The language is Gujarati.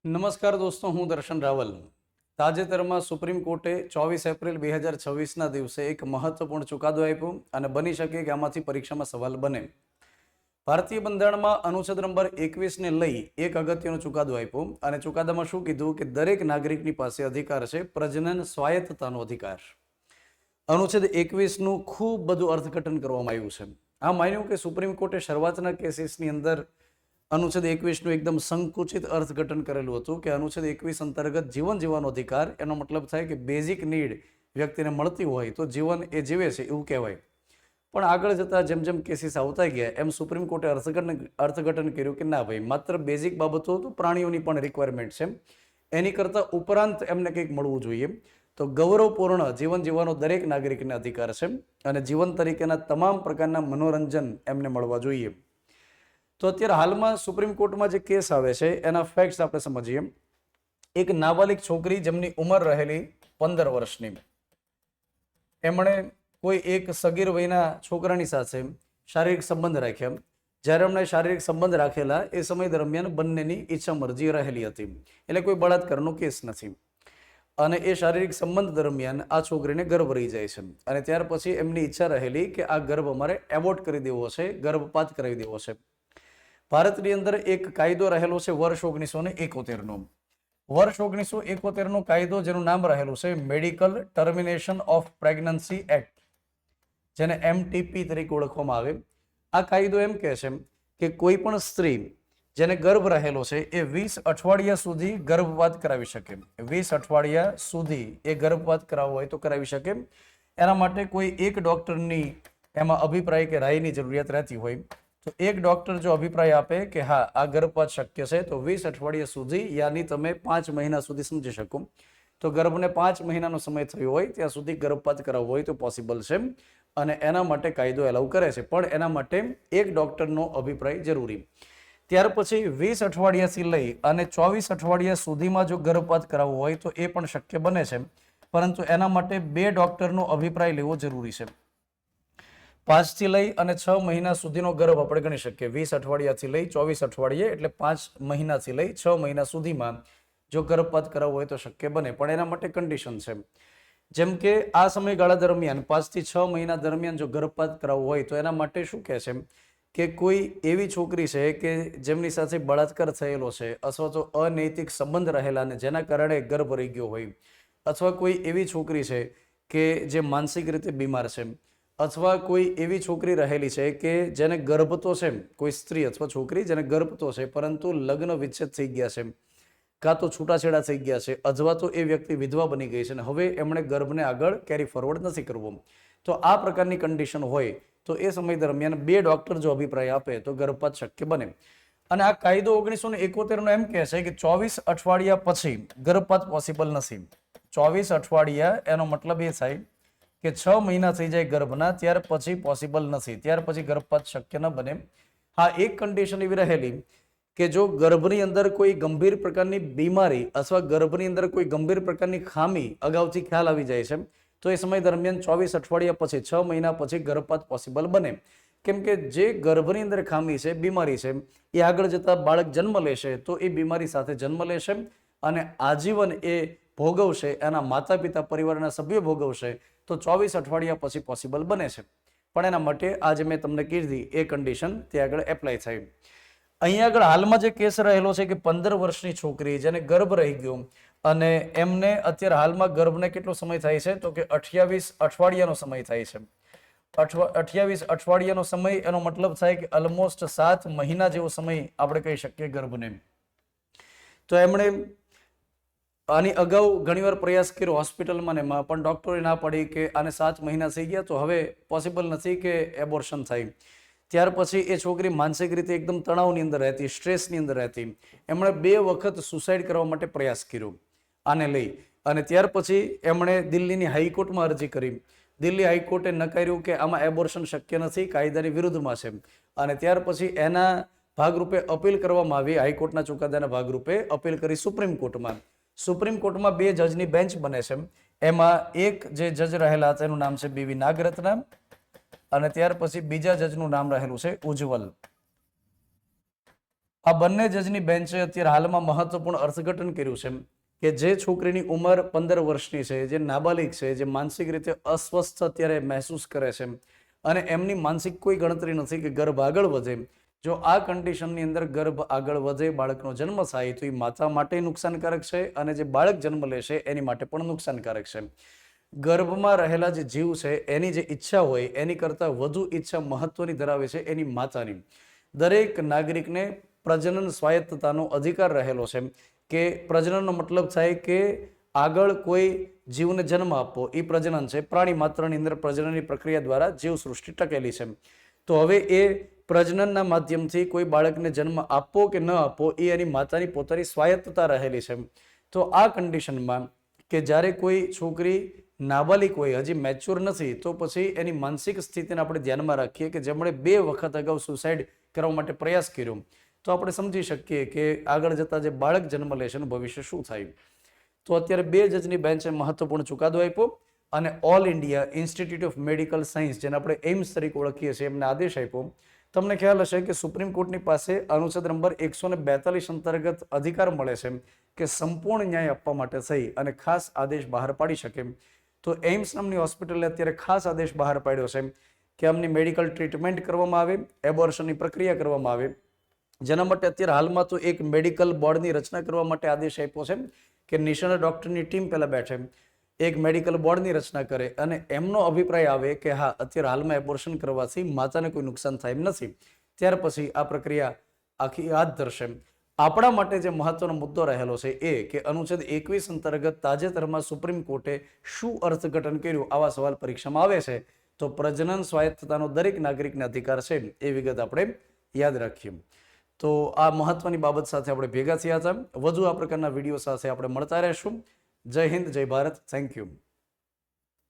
નમસ્કાર દોસ્તો, હું દર્શન રાવલ. તાજેતરમાં સુપ્રીમ કોર્ટે 24 એપ્રિલ 2026ના દિવસે એક મહત્વપૂર્ણ ચુકાદો આપ્યો અને બની શકે કે આમાંથી પરીક્ષામાં સવાલ બને. ભારતીય બંધારણમાં અનુચ્છેદ નંબર 21ને લઈ એક અગત્યનો ચુકાદો આપ્યો અને ચુકાદામાં શું કીધું કે દરેક નાગરિકની પાસે અધિકાર છે પ્રજનન સ્વાયત્તતાનો અધિકાર. અનુચ્છેદ 21નું ખૂબ બધું અર્થઘટન કરવામાં આવ્યું છે. આ માન્યું કે સુપ્રીમ કોર્ટે શરૂઆતના કેસીસની અંદર અનુચ્છેદ 21નું એકદમ સંકુચિત અર્થઘટન કરેલું હતું કે અનુચ્છેદ 21 અંતર્ગત જીવન જીવવાનો અધિકાર, એનો મતલબ થાય કે બેઝિક નીડ વ્યક્તિને મળતી હોય તો જીવન એ જીવે છે એવું કહેવાય. પણ આગળ જતા જેમ જેમ કેસીસ આવતા ગયા એમ સુપ્રીમ કોર્ટે અર્થઘટન કર્યું કે ના ભાઈ, માત્ર બેઝિક બાબતો તો પ્રાણીઓની પણ રિક્વાયરમેન્ટ છે, એની કરતાં ઉપરાંત એમને કંઈક મળવું જોઈએ. તો ગૌરવપૂર્ણ જીવન જીવવાનો દરેક નાગરિકને અધિકાર છે અને જીવન તરીકેના તમામ પ્રકારના મનોરંજન એમને મળવા જોઈએ. તો અત્યારે હાલમાં સુપ્રીમ કોર્ટમાં જે કેસ આવે છે એના ફેક્ટ્સ આપણે સમજીએ. એક નાબાલિગ છોકરી જેમની ઉંમર રહેલી 15 વર્ષની, એમણે કોઈ એક સગીર વયના છોકરાની સાથે શારીરિક સંબંધ રાખ્યા. જ્યારે એમણે શારીરિક સંબંધ રાખેલા એ સમય દરમિયાન બંનેની ઈચ્છા મરજી રહેલી હતી, એટલે કોઈ બળાત્કારનો કેસ નથી. અને એ શારીરિક સંબંધ દરમિયાન આ છોકરીને ગર્ભ રહી જાય છે અને ત્યાર પછી એમની ઈચ્છા રહેલી કે આ ગર્ભ અમારે એબોર્ટ કરી દેવો છે, ગર્ભપાત કરાવી દેવો છે. ભારતની અંદર એક કાયદો રહેલો છે વર્ષ 1971નો. વર્ષ 1971નો કાયદો જેનું નામ રહેલું છે medical termination of pregnancy act, જેને MTP તરીકે ઓળખવામાં આવે. આ કાયદો એમ કહે છે કે કોઈ પણ સ્ત્રી જેને ગર્ભ રહેલો છે એ 20 અઠવાડિયા સુધી ગર્ભપાત કરાવી શકે. 20 અઠવાડિયા સુધી એ ગર્ભપાત કરાવવો હોય તો કરાવી શકે. એના માટે કોઈ એક ડોક્ટરની એમાં અભિપ્રાય કે રાયની જરૂરિયાત રહેતી હોય તો એક ડોક્ટર જો અભિપ્રાય આપે કે હા આ ગર્ભપાત શક્ય છે તો 20 અઠવાડિયા સુધી, યાની તમે 5 મહિના સુધી સમજી શકો, તો ગર્ભને 5 મહિનાનો સમય થયો હોય ત્યાં સુધી ગર્ભપાત કરાવવો હોય તો પોસિબલ છે અને એના માટે કાયદો એલાઉ કરે છે. પણ એના માટે એક ડોક્ટરનો અભિપ્રાય જરૂરી. ત્યાર પછી 20 અઠવાડિયાથી લઈ અને 24 અઠવાડિયા સુધીમાં જો ગર્ભપાત કરાવવો હોય તો એ પણ શક્ય બને છે, પરંતુ એના માટે 2 ડોક્ટરનો અભિપ્રાય લેવો જરૂરી છે. 5 થી લઈ અને 6 મહિના સુધીનો ગર્ભ આપણે ગણી શકીએ. 20 અઠવાડિયાથી લઈ 24 અઠવાડિયે એટલે 5 મહિનાથી લઈ 6 મહિના સુધીમાં જો ગર્ભપાત કરાવવો હોય તો શક્ય બને. પણ એના માટે કન્ડિશન છે, જેમ કે આ સમયગાળા દરમિયાન 5 થી 6 મહિના દરમિયાન જો ગર્ભપાત કરાવવો હોય તો એના માટે શું કહે છે કે કોઈ એવી છોકરી છે કે જેમની સાથે બળાત્કાર થયેલો છે અથવા તો અનૈતિક સંબંધ રહેલા ને જેના કારણે ગર્ભ રહી ગયો હોય, અથવા કોઈ એવી છોકરી છે કે જે માનસિક રીતે બીમાર છે, અથવા કોઈ એવી છોકરી રહેલી છે કે જેને ગર્ભ તો છે, કોઈ સ્ત્રી અથવા છોકરી જેને ગર્ભ તો છે પરંતુ લગ્ન વિચ્છેદ થઈ ગયા છે, કાં તો છૂટાછેડા થઈ ગયા છે, અથવા તો એ વ્યક્તિ વિધવા બની ગઈ છે અને હવે એમણે ગર્ભને આગળ કેરી ફોરવર્ડ નથી કરવો. તો આ પ્રકારની કન્ડિશન હોય તો એ સમય દરમિયાન 2 ડોક્ટર જો અભિપ્રાય આપે તો ગર્ભપાત શક્ય બને. અને આ કાયદો 1971નો એમ કહે છે કે 24 અઠવાડિયા પછી ગર્ભપાત પોસિબલ નથી. 24 અઠવાડિયા એનો મતલબ એ થાય કે 6 મહિના થઈ જાય ગર્ભના, ત્યાર પછી પોસિબલ નથી, ત્યાર પછી ગર્ભપાત શક્ય ન બને. હા, એક કન્ડિશન એવી રહેલી કે જો ગર્ભની અંદર કોઈ ગંભીર પ્રકારની બીમારી અથવા ગર્ભની અંદર કોઈ ગંભીર પ્રકારની ખામી અગાઉથી ખ્યાલ આવી જાય છે તો એ સમય દરમિયાન 24 અઠવાડિયા પછી 6 મહિના પછી ગર્ભપાત પોસિબલ બને. કેમ કે જે ગર્ભની અંદર ખામી છે, બીમારી છે, એ આગળ જતા બાળક જન્મ લેશે તો એ બીમારી સાથે જન્મ લેશે અને આજીવન એ ભોગવશે, એના માતા પિતા પરિવારના સભ્યો ભોગવશે. તો 24 અઠવાડિયા પછી પોસિબલ બને છે. પણ એના માટે આજે મેં તમને કીધી એ કન્ડિશન તે આગળ એપ્લાય થાય. અહીંયા આગળ હાલમાં જે કેસ રહેલો છે કે 15 વર્ષની છોકરી જેને ગર્ભ રહી ગયો અને એમને અત્યારે હાલમાં ગર્ભને કેટલો સમય થાય છે તો કે 28 અઠવાડિયાનો સમય થાય છે. 28 અઠવાડિયાનો સમય, એનો મતલબ થાય કે ઓલમોસ્ટ 7 મહિના જેવો સમય આપણે કહી શકીએ ગર્ભને. તો એમણે આની અગાઉ ઘણીવાર પ્રયાસ કર્યો હોસ્પિટલમાં ને એમાં, પણ ડૉક્ટરે ના પાડી કે આને 7 મહિના થઈ ગયા તો હવે પોસિબલ નથી કે એબોર્શન થાય. ત્યાર પછી એ છોકરી માનસિક રીતે એકદમ તણાવની અંદર રહેતી, સ્ટ્રેસની અંદર રહેતી. એમણે 2 વખત સુસાઇડ કરવા માટે પ્રયાસ કર્યો આને લઈ અને ત્યાર પછી એમણે દિલ્હીની હાઈકોર્ટમાં અરજી કરી. દિલ્હી હાઈકોર્ટે નકાર્યું કે આમાં એબોર્શન શક્ય નથી, કાયદાની વિરુદ્ધમાં છે. અને ત્યાર પછી એના ભાગરૂપે અપીલ કરવામાં આવી, હાઈકોર્ટના ચુકાદાના ભાગરૂપે અપીલ કરી સુપ્રીમ કોર્ટમાં. સુપ્રીમ કોર્ટમાં 2 જજની બેન્ચ બને છે. એમાં એક જે જજ રહેલા હતા એનું નામ છે BV નાગરત્ન અને ત્યાર પછી બીજા જજનું નામ રહેલું છે ઉજ્જવલ. આ બંને જજની બેન્ચે અત્યારે હાલમાં મહત્વપૂર્ણ અર્થઘટન કર્યું છે કે જે છોકરીની ઉંમર 15 વર્ષની છે, જે નાબાલિગ છે, જે માનસિક રીતે અસ્વસ્થ અત્યારે મહેસૂસ કરે છે અને એમની માનસિક કોઈ ગણતરી નથી કે ગર્ભ આગળ વધે, જો આ કન્ડિશનની અંદર ગર્ભ આગળ વધે, બાળકનો જન્મ થાય તો એ માતા માટે નુકસાનકારક છે અને જે બાળક જન્મ લેશે એની માટે પણ નુકસાનકારક છે. ગર્ભમાં રહેલા જે જીવ છે એની જે ઈચ્છા હોય એની કરતાં વધુ ઈચ્છા મહત્વની ધરાવે છે એની માતાની. દરેક નાગરિકને પ્રજનન સ્વાયત્તતાનો અધિકાર રહેલો છે કે પ્રજનનનો મતલબ થાય કે આગળ કોઈ જીવને જન્મ આપવો, એ પ્રજનન છે. પ્રાણી માત્રની અંદર પ્રજનનની પ્રક્રિયા દ્વારા જીવ સૃષ્ટિ ટકેલી છે. તો હવે એ પ્રજનનના માધ્યમથી કોઈ બાળકને જન્મ આપવો કે ન આપવો એ એની માતાની પોતાની સ્વાયત્તતા રહેલી છે. તો આ કન્ડિશનમાં કે જ્યારે કોઈ છોકરી નાબાલિગ હોય, હજી મેચ્યોર નથી, તો પછી એની માનસિક સ્થિતિને આપણે ધ્યાનમાં રાખીએ કે જેમણે 2 વખત અગાઉ સુસાઇડ કરવા માટે પ્રયાસ કર્યો, તો આપણે સમજી શકીએ કે આગળ જતાં જે બાળક જન્મ લેશે એનું ભવિષ્ય શું થાય. તો અત્યારે 2 જજની બેન્ચે મહત્વપૂર્ણ ચુકાદો આપ્યો અને all India institute of medical science, જેને આપણે એઇમ્સ તરીકે ઓળખીએ છીએ, એમને આદેશ આપ્યો. તમને ખ્યાલ હશે કે સુપ્રીમ કોર્ટની પાસે અનુચ્છેદ નંબર 142 અંતર્ગત અધિકાર મળે છે કે સંપૂર્ણ ન્યાય આપવા માટે થઈ અને ખાસ આદેશ બહાર પાડી શકે. તો એઇમ્સ નામની હોસ્પિટલે અત્યારે ખાસ આદેશ બહાર પાડ્યો છે કે આમની મેડિકલ ટ્રીટમેન્ટ કરવામાં આવે, એબોર્શનની પ્રક્રિયા કરવામાં આવે, જેના માટે અત્યારે હાલમાં તો એક મેડિકલ બોર્ડની રચના કરવા માટે આદેશ આપ્યો છે કે નિષ્ણાત ડૉક્ટરની ટીમ પહેલાં બેઠે, એક મેડિકલ બોર્ડની રચના કરે અને એમનો અભિપ્રાય આવે કે હા અત્યારે હાલમાં એબોર્શન કરવાથી માતાને કોઈ નુકસાન થાય એમ નથી, ત્યાર પછી આ પ્રક્રિયા આખી હાથ ધરશે. આપણા માટે જે મહત્વનો મુદ્દો રહેલો છે એ કે અનુચ્છેદ 21 અંતર્ગત તાજેતરમાં સુપ્રીમ કોર્ટે શું અર્થઘટન કર્યું, આવા સવાલ પરીક્ષામાં આવે છે. તો પ્રજનન સ્વાયત્તતાનો દરેક નાગરિકને અધિકાર છે એ વિગત આપણે યાદ રાખીએ. તો આ મહત્વની બાબત સાથે આપણે ભેગા થયા હતા. વધુ આ પ્રકારના વિડીયો સાથે આપણે મળતા રહેશું. જય હિન્દ, જય ભારત. Thank you.